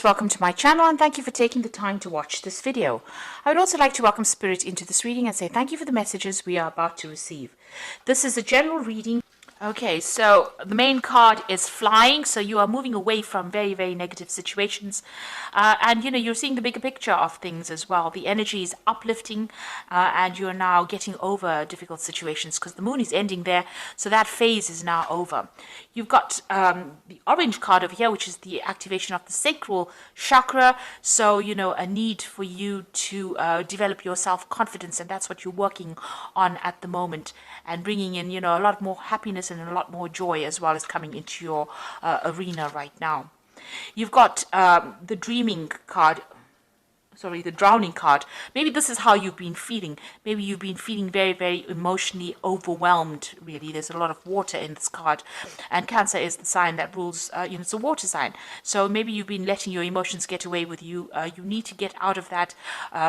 Welcome to my channel and thank you for taking the time to watch this video. I would also like to welcome Spirit into this reading and say thank you for the messages we are about to receive. This is a general reading. Okay, so the main card is flying, so you are moving away from very, very negative situations. And, you're seeing the bigger picture of things as well. The energy is uplifting and you're now getting over difficult situations because the moon is ending there, so that phase is now over. You've got the orange card over here, which is the activation of the sacral chakra. So, a need for you to develop your self-confidence, and that's what you're working on at the moment, and bringing in, a lot more happiness and a lot more joy as well as coming into your arena right now. You've got the dreaming card. Sorry, the drowning card. Maybe this is how you've been feeling. Maybe you've been feeling very, very emotionally overwhelmed, really. There's a lot of water in this card. And Cancer is the sign that rules, it's a water sign. So maybe you've been letting your emotions get away with you. You need to get out of that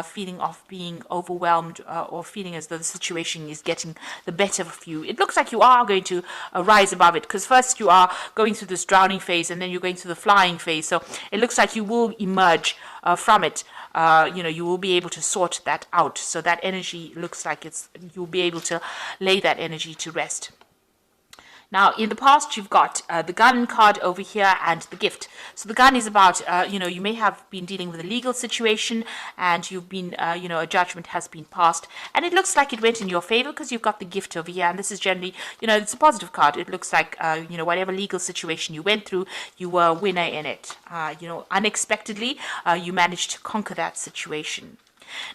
feeling of being overwhelmed or feeling as though the situation is getting the better of you. It looks like you are going to rise above it, because first you are going through this drowning phase and then you're going through the flying phase. So it looks like you will emerge from it. You will be able to sort that out. So that energy looks like you'll be able to lay that energy to rest. Now, in the past, you've got the gun card over here and the gift. So the gun is about, you may have been dealing with a legal situation and you've been, a judgment has been passed. And it looks like it went in your favor because you've got the gift over here. And this is generally, it's a positive card. It looks like, whatever legal situation you went through, you were a winner in it. Unexpectedly, you managed to conquer that situation.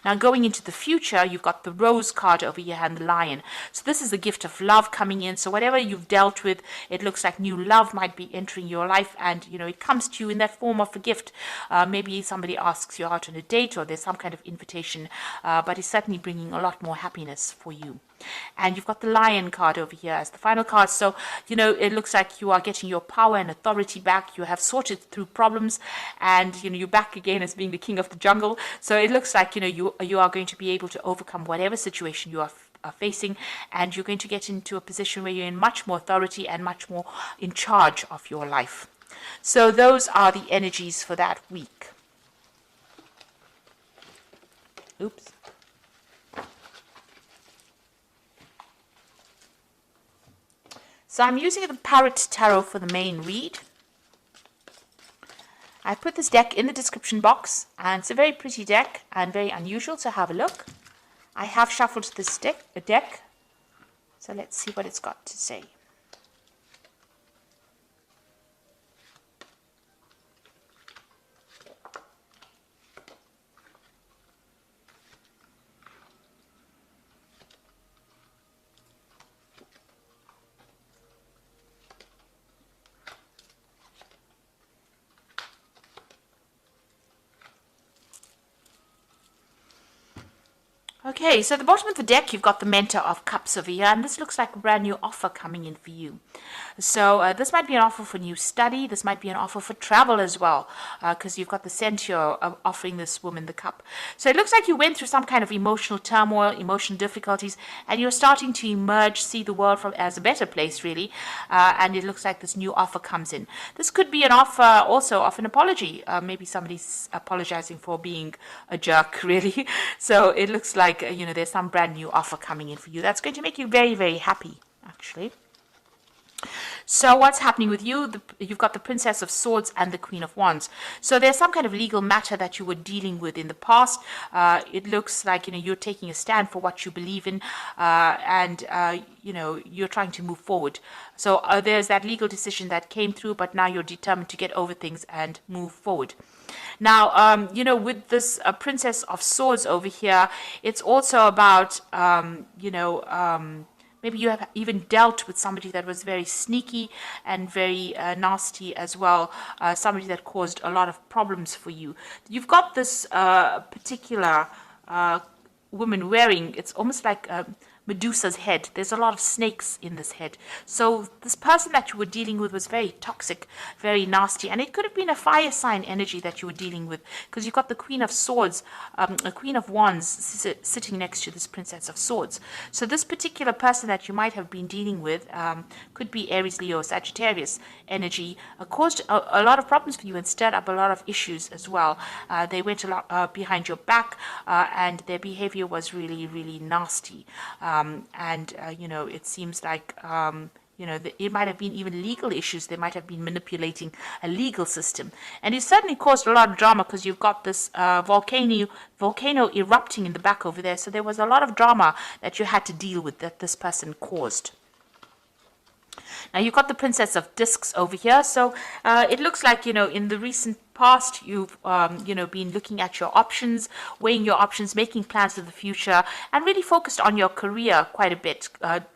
Now, going into the future, you've got the rose card over here and the lion. So this is the gift of love coming in. So whatever you've dealt with, it looks like new love might be entering your life, and it comes to you in that form of a gift. Maybe somebody asks you out on a date, or there's some kind of invitation, but it's certainly bringing a lot more happiness for you. And you've got the lion card over here as the final card. So, it looks like you are getting your power and authority back. You have sorted through problems and, you're back again as being the king of the jungle. So it looks like, you are going to be able to overcome whatever situation you are facing, and you're going to get into a position where you're in much more authority and much more in charge of your life. So those are the energies for that week. Oops. So I'm using the Parrot Tarot for the main read. I put this deck in the description box, and it's a very pretty deck and very unusual, so have a look. I have shuffled this deck, so let's see what it's got to say. Okay, so at the bottom of the deck, you've got the Mentor of Cups over here, and this looks like a brand new offer coming in for you. So this might be an offer for new study. This might be an offer for travel as well, because you've got the Centaur offering this woman the cup. So it looks like you went through some kind of emotional turmoil, emotional difficulties, and you're starting to emerge, see the world as a better place, really. And it looks like this new offer comes in. This could be an offer also of an apology. Maybe somebody's apologizing for being a jerk, really. So it looks like there's some brand new offer coming in for you that's going to make you very, very happy, actually. So what's happening with you? You've got the Princess of Swords and the Queen of Wands. So there's some kind of legal matter that you were dealing with in the past. It looks like you're taking a stand for what you believe in, and you're trying to move forward. So there's that legal decision that came through, but now you're determined to get over things and move forward. Now, with this Princess of Swords over here, it's also about, maybe you have even dealt with somebody that was very sneaky and very nasty as well, somebody that caused a lot of problems for you. You've got this particular woman wearing, it's almost like Medusa's head. There's a lot of snakes in this head. So this person that you were dealing with was very toxic, very nasty, and it could have been a fire sign energy that you were dealing with, because you've got the Queen of Swords, a Queen of Wands sitting next to this Princess of Swords. So this particular person that you might have been dealing with could be Aries, Leo, Sagittarius energy, caused a lot of problems for you and stirred up a lot of issues as well. They went a lot behind your back, and their behavior was really, really nasty. It seems like it might have been even legal issues. They might have been manipulating a legal system. And it certainly caused a lot of drama, because you've got this volcano erupting in the back over there. So there was a lot of drama that you had to deal with, that this person caused. Now you've got the Princess of Discs over here. So it looks like, in the recent past, you've been looking at your options, weighing your options, making plans for the future, and really focused on your career quite a bit,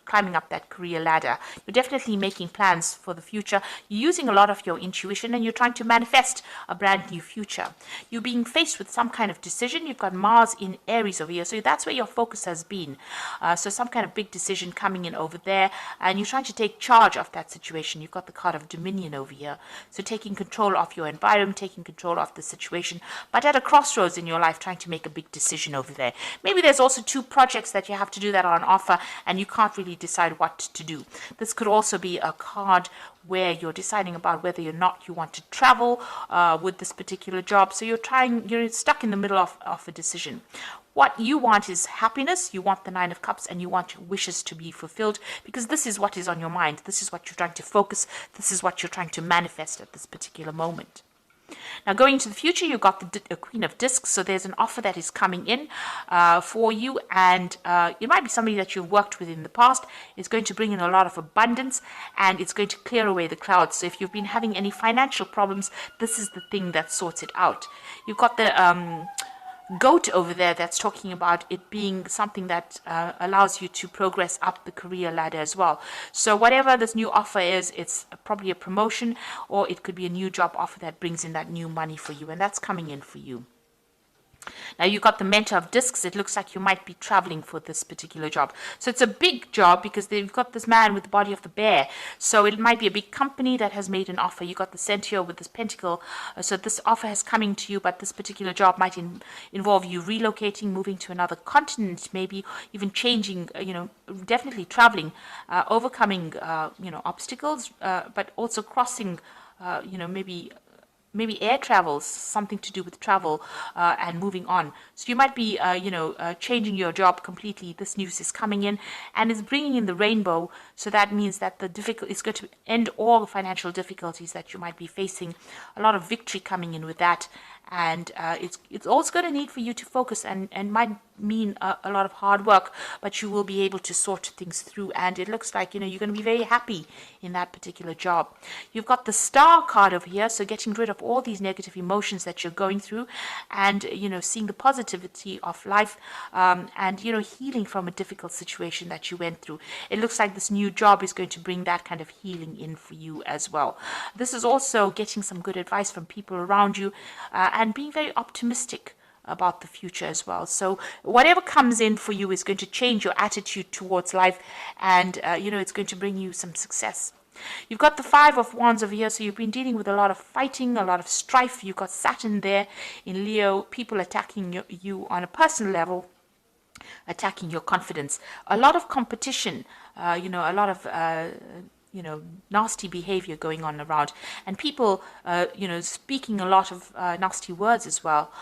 climbing up that career ladder. You're definitely making plans for the future. You're using a lot of your intuition, and you're trying to manifest a brand new future. You're being faced with some kind of decision. You've got Mars in Aries over here, so that's where your focus has been. So some kind of big decision coming in over there, and you're trying to take charge of that situation. You've got the card of Dominion over here, so taking control of your environment, taking control of the situation, but at a crossroads in your life, trying to make a big decision over there. Maybe there's also 2 projects that you have to do that are on offer, and you can't really decide what to do. This could also be a card where you're deciding about whether or not you want to travel with this particular job. So you're stuck in the middle of a decision. What you want is happiness. You want the 9 of Cups, and you want your wishes to be fulfilled, because this is what is on your mind. This is what you're trying to focus. This is what you're trying to manifest at this particular moment. Now, going into the future, you've got the Queen of Discs, so there's an offer that is coming in for you, and it might be somebody that you've worked with in the past. It's going to bring in a lot of abundance, and it's going to clear away the clouds. So if you've been having any financial problems, this is the thing that sorts it out. You've got the goat over there that's talking about it being something that allows you to progress up the career ladder as well. So whatever this new offer is, it's probably a promotion, or it could be a new job offer that brings in that new money for you, and that's coming in for you. Now you've got the Mentor of Discs. It looks like you might be traveling for this particular job. So it's a big job, because they've got this man with the body of the bear. So it might be a big company that has made an offer. You've got the Centaur with this pentacle. So this offer is coming to you, but this particular job might involve you relocating, moving to another continent, maybe even changing, definitely traveling, overcoming, obstacles, but also crossing, maybe air travels, something to do with travel, and moving on. So you might be, changing your job completely. This news is coming in and is bringing in the rainbow. So that means that it's going to end all the financial difficulties that you might be facing. A lot of victory coming in with that. And it's also going to need for you to focus, and might mean a lot of hard work, but you will be able to sort things through, and it looks like you're going to be very happy in that particular job. You've got the Star card over here, so getting rid of all these negative emotions that you're going through, and seeing the positivity of life, and healing from a difficult situation that you went through. It looks like this new job is going to bring that kind of healing in for you as well. This is also getting some good advice from people around you, and being very optimistic about the future as well. So whatever comes in for you is going to change your attitude towards life, and it's going to bring you some success. You've got the 5 of Wands over here, so you've been dealing with a lot of fighting, a lot of strife. You've got Saturn there in Leo, people attacking you on a personal level, attacking your confidence, a lot of competition, a lot of nasty behavior going on around, and people, speaking a lot of nasty words as well.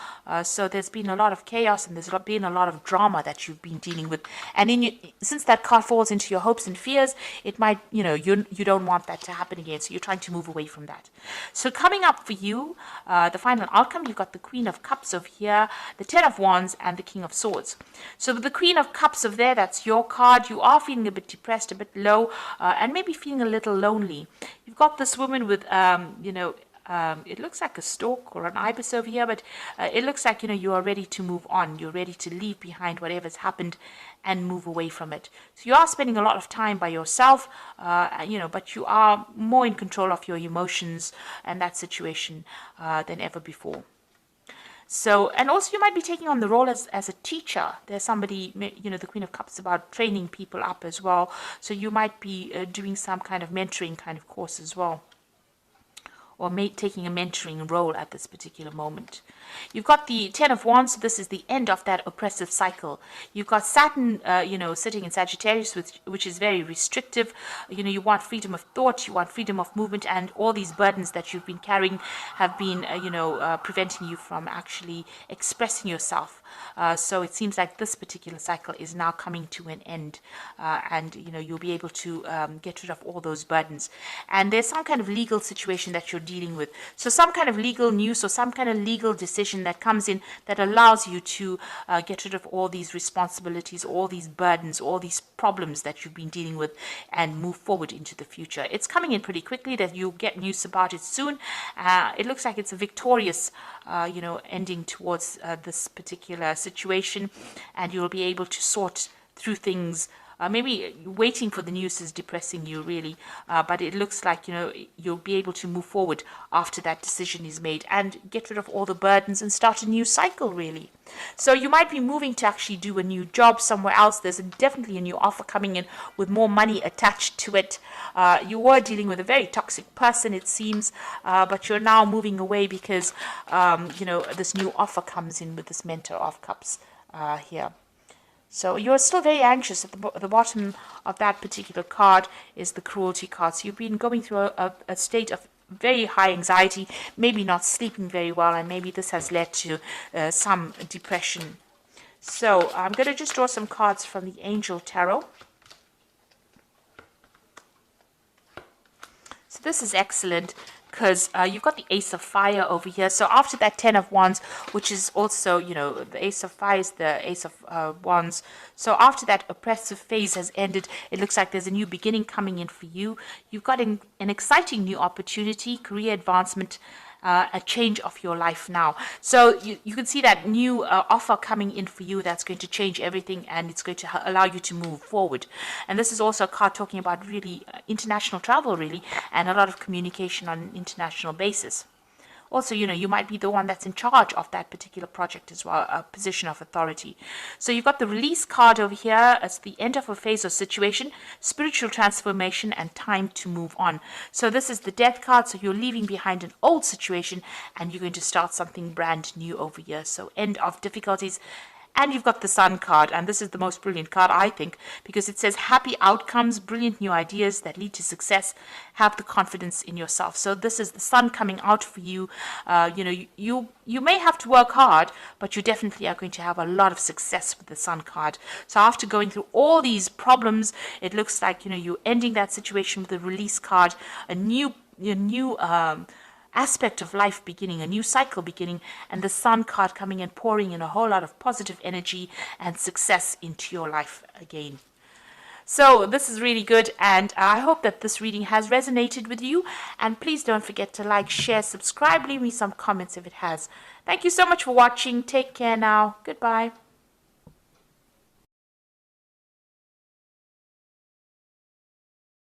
So there's been a lot of chaos, and there's been a lot of drama that you've been dealing with. And since that card falls into your hopes and fears, it might, you don't want that to happen again. So you're trying to move away from that. So coming up for you, the final outcome, you've got the Queen of Cups over here, the 10 of Wands, and the King of Swords. So with the Queen of Cups over there, that's your card. You are feeling a bit depressed, a bit low, and maybe feeling a little lonely. You've got this woman with, it looks like a stork or an ibis over here, but it looks like, you are ready to move on. You're ready to leave behind whatever's happened and move away from it. So you are spending a lot of time by yourself, but you are more in control of your emotions and that situation than ever before. So, and also you might be taking on the role as a teacher. There's somebody, the Queen of Cups, about training people up as well. So you might be doing some kind of mentoring kind of course as well, or taking a mentoring role at this particular moment. You've got the Ten of Wands, so this is the end of that oppressive cycle. You've got Saturn, sitting in Sagittarius, which is very restrictive. You want freedom of thought, you want freedom of movement, and all these burdens that you've been carrying have been, preventing you from actually expressing yourself. So it seems like this particular cycle is now coming to an end, and you'll be able to get rid of all those burdens. And there's some kind of legal situation that you're dealing with. So some kind of legal news or some kind of legal decision that comes in that allows you to get rid of all these responsibilities, all these burdens, all these problems that you've been dealing with, and move forward into the future. It's coming in pretty quickly, that you'll get news about it soon. It looks like it's a victorious ending towards this particular situation, and you'll be able to sort through things. Maybe waiting for the news is depressing you, really, but it looks like you'll be able to move forward after that decision is made and get rid of all the burdens and start a new cycle, really. So you might be moving to actually do a new job somewhere else. There's definitely a new offer coming in with more money attached to it. You were dealing with a very toxic person, it seems, but you're now moving away because this new offer comes in with this Mentor of Cups here. So you're still very anxious. At the bottom of that particular card is the Cruelty card. So you've been going through a state of very high anxiety, maybe not sleeping very well, and maybe this has led to some depression. So I'm going to just draw some cards from the Angel Tarot. So this is excellent, because you've got the Ace of Fire over here. So after that Ten of Wands, which is also, the Ace of Fire is the Ace of Wands. So after that oppressive phase has ended, it looks like there's a new beginning coming in for you. You've got an exciting new opportunity, career advancement, a change of your life now. So you can see that new offer coming in for you that's going to change everything, and it's going to allow you to move forward. And this is also a card talking about really international travel, really, and a lot of communication on an international basis. Also, you might be the one that's in charge of that particular project as well, a position of authority. So you've got the Release card over here as the end of a phase or situation, spiritual transformation, and time to move on. So this is the Death card, so you're leaving behind an old situation and you're going to start something brand new over here. So end of difficulties. And you've got the Sun card, and this is the most brilliant card, I think, because it says happy outcomes, brilliant new ideas that lead to success, have the confidence in yourself. So this is the Sun coming out for you. You may have to work hard, but you definitely are going to have a lot of success with the Sun card. So after going through all these problems, it looks like you're ending that situation with the Release card, a new aspect of life beginning, a new cycle beginning, and the Sun card coming and pouring in a whole lot of positive energy and success into your life again. So this is really good, and I hope that this reading has resonated with you, and please don't forget to like, share, subscribe, leave me some comments if it has. Thank you so much for watching. Take care now. Goodbye.